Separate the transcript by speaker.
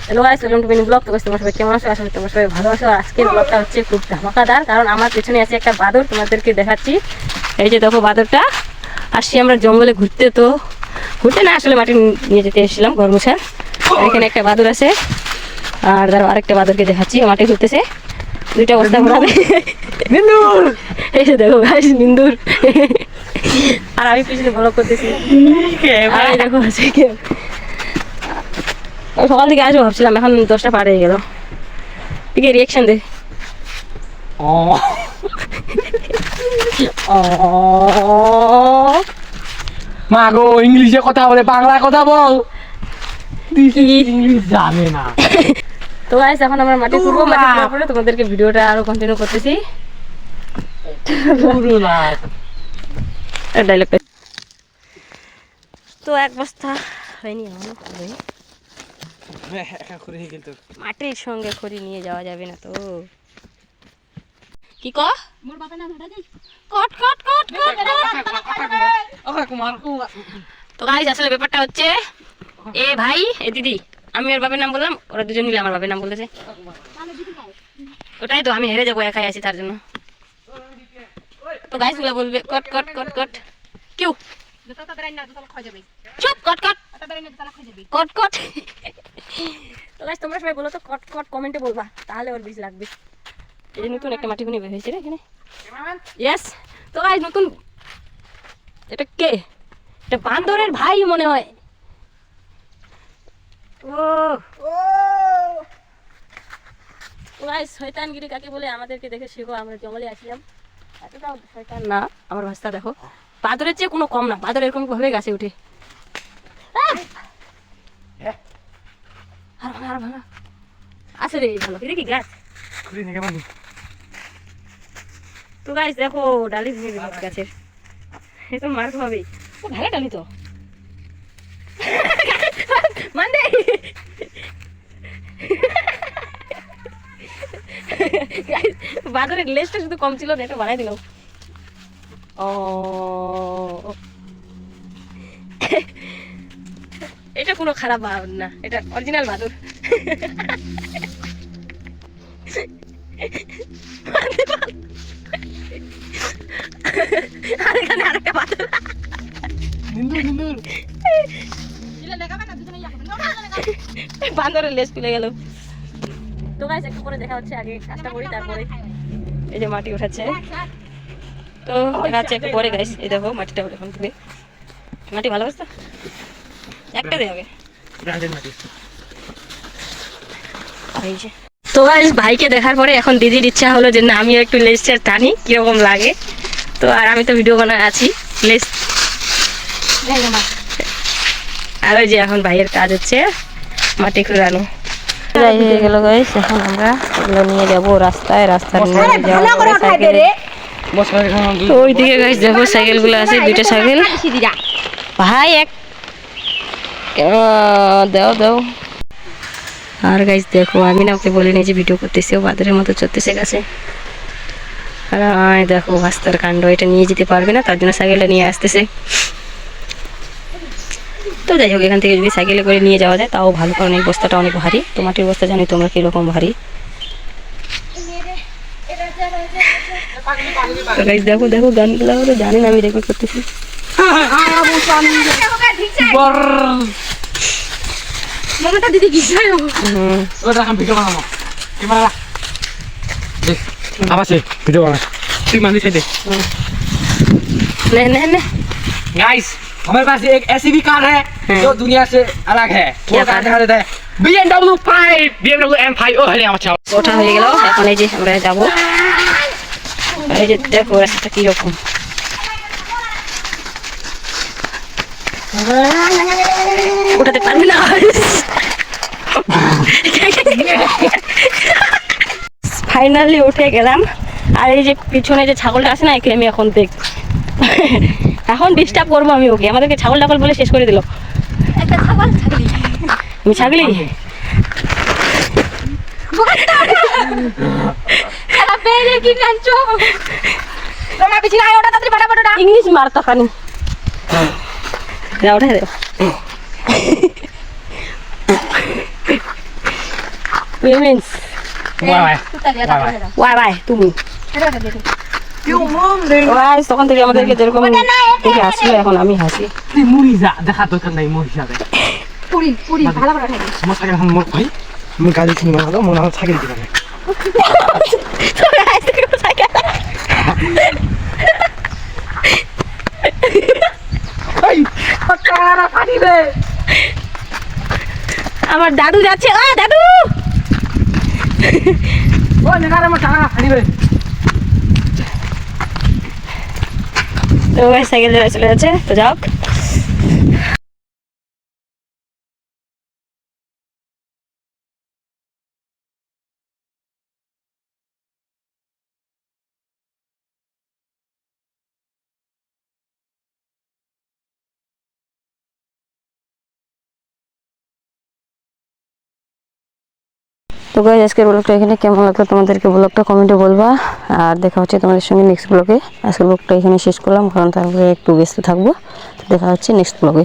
Speaker 1: Hello guys, welcome to mini blog. তো তোমরা সবাই কেমন আছো? আসলে তোমরা সবাই ভালো আছো। আর আজকের ব্লগটা হচ্ছে খুব ধামাকাদার, কারণ আমার পেছনে আছে একটা বাদর, তোমাদেরকে দেখাচ্ছি। এই যে দেখো বাদরটা। আসছি আমরা জঙ্গলে ঘুরতে, তো ঘুরতে না আসলে মাটি নিয়ে যেতে এসেছিলাম ঘর মোছার। এখানে একটা বাদর আছে, আর ধরো আরেকটা বাদরকে দেখাচ্ছি মাটি ঘুরতেছে। দুইটা অবস্থা ঘোরাবে। এই যে দেখো গাইস, নিন্দুর। আর আমি পিছনে ব্লগ করতেছি। আর এই দেখো আছে কেউ। সকাল থেকে আসবো ভাবছিলাম, এখন 10টা পার হয়ে গেল। ঠিক আছে, রিয়াকশন দে।
Speaker 2: মা গো, ইংলিশে কথা বলে, বাংলায় কথা বল। ইংলিশ জানে না।
Speaker 1: তো গাইস, এখন আমরা মাটি খুঁড়বো। মাটি খোঁড়ার পরে তোমাদেরকে ভিডিওটা আরো কন্টিনিউ করতেছি। ডায়লগটা তো এক বস্তা হয়নি, এমন মাটির সঙ্গে খড়ি নিয়ে যাওয়া যাবে না তো। কি কট কট কট কট। তো গাইস, আসলে ব্যাপারটা হচ্ছে, এ ভাই এ দিদি, আমি ওর বাবার নাম বললাম, ওরা দুজন মিলে আমার বাবার নাম বলতেছে। ওটাই তো, আমি হেরে যাবো, একাই আছি তার জন্য। তো গাইস গুলা বলবে কট কট কট কট। কিউ চুপ, কট কট কট কট। তো গাইস, তোমরা সবাই বলো তো কট কট, কমেন্টে বলবা, তাহলে ওর বেশি লাগবে। এই যে নতুন একটা মাটি খুনি বের হয়েছে রে এখানে। ইয়েস। তো গাইস, নতুন এটা কে? এটা বান্দরের ভাই মনে হয়। ও গাইস, শয়তানগিরি কাকে বলে আমাদেরকে দেখে শেখো। আমরা জঙ্গলে আসলাম, এতটাও শয়তান না। আমার ভাষা দেখো, বাদরের চেয়ে কোনো কম না। বাদর এরকম ভাবে গাছে উঠে। আর ভালো আছে রে, ভালো দেখি গাছ। তো গাইস দেখো, ডালি ভেঙে দিল গাছের। এ তো মার খাবে। ও ভালো ডালি তো। মানে বাদরের লেজটা শুধু কম ছিল না, এটা বানাই দিল। ও এটা কোনো খারাপ বাদর না, এটা অরিজিনাল বাদর। আর এখানে আরেকটা বাদর। বান্দরের লেজ খুলে গেল। তো গাইস, একটু পরে দেখা হচ্ছে, আগে কাজটা করি তারপরে। এই যে মাটি উঠাচ্ছে, তো দেখা হচ্ছে একটু পরে গাইস। এই দেখো মাটিটা এখন খুলে, মাটি ভালো অবস্থা, একটা দিয়ে হবে। তো গাইস, ভাইকে দেখার পরে এখন দিদির ইচ্ছা হলো যে না, আমিও একটু লেজটা টানি, কিরকম লাগে। তো আর আমি তো ভিডিও বানায় আছি লেজ। আর ওই যে এখন ভাইয়ের কাজ হচ্ছে মাটি খুঁড়ানো। হয়ে গেল গাইস, এখন আমরা এগুলো নিয়ে যাবো রাস্তায়। রাস্তায় ওইদিকে গাইস দেখো সাইকেল গুলো আছে, দুইটা সাইকেল। ভাই এক দাও দাও। আর গাইস দেখো, আমি না ওকে বলে নিয়েছি ভিডিও করতেছি, ও বাদরের মতো চলতেছে গাছে। আর দেখো রাস্তার কাণ্ড, এটা নিয়ে যেতে পারবে না, তার জন্য সাইকেলটা নিয়ে আসতেছে। তো যাই হোক, এখান থেকে যদি সাইকেলে করে নিয়ে যাওয়া যায় তাও ভালো, কারণ এই বস্তাটা অনেক ভারী। তো মাটির বস্তা জানি তোমরা কিরকম ভারী। তো গাইস দেখো দেখো, গানগুলো তো জানি না, আমি রেকর্ড করতেছি। দিদি কি
Speaker 2: ভিডিও বানা, তুই मानी से दे।
Speaker 1: नहीं
Speaker 2: गाइस, हमारे पास एक ऐसी भी कार है जो दुनिया से अलग है। वो कार दिखा देता है, BMW 5, BMW M5। ओ हले আমার চাও
Speaker 1: ওঠা হয়ে গেল। এখন এই যে আমরা যাবো। এই যে দেখো রাস্তাটা কি রকম। ওঠাতে পারবি না। ফাইনালি উঠে গেলাম। আর এই যে পিছনে যে ছাগলটা আছে না, একে আমি এখন দেখ, এখন ডিস্টার্ব করবো আমি ওকে। আমাদেরকে ছাগল টাগল বলে শেষ করে দিল। আমি ছাগলি ইংলিশ মারতা খানি উঠে পেমেন্টস
Speaker 2: Bye bye.
Speaker 1: ওয়াই বাই তুমি গাইস তখন থেকে আমাদেরকে যেরকম দেখে আসলে এখন আমি হাসি
Speaker 2: তুই মুড়ি যা দেখা দরকার নাই মুড়ি যাবে
Speaker 3: পুরি পুরি ভালো করে খাই
Speaker 2: আমার সাইকেল এখন মোর ভাই আমি গাড়ি কিনে মারলো মনে হয় সাইকেল দিবে
Speaker 1: আমার দাদু যাচ্ছে দাদু
Speaker 2: ও নেগারে আমার টাকা ফাড়িবে
Speaker 1: তো গাইস সাইকেল ধরে চলে যাচ্ছে তো যাও তো গাইস আজকের ব্লগটা এখানে কেমন লাগলো তোমাদেরকে ব্লগটা কমেন্টে বলবা আর দেখা হচ্ছে তোমাদের সঙ্গে নেক্সট ব্লগে আজকের ব্লগটা এখানে শেষ করলাম কারণ তারপরে একটু ব্যস্ত থাকবো তো দেখা হচ্ছে নেক্সট ব্লগে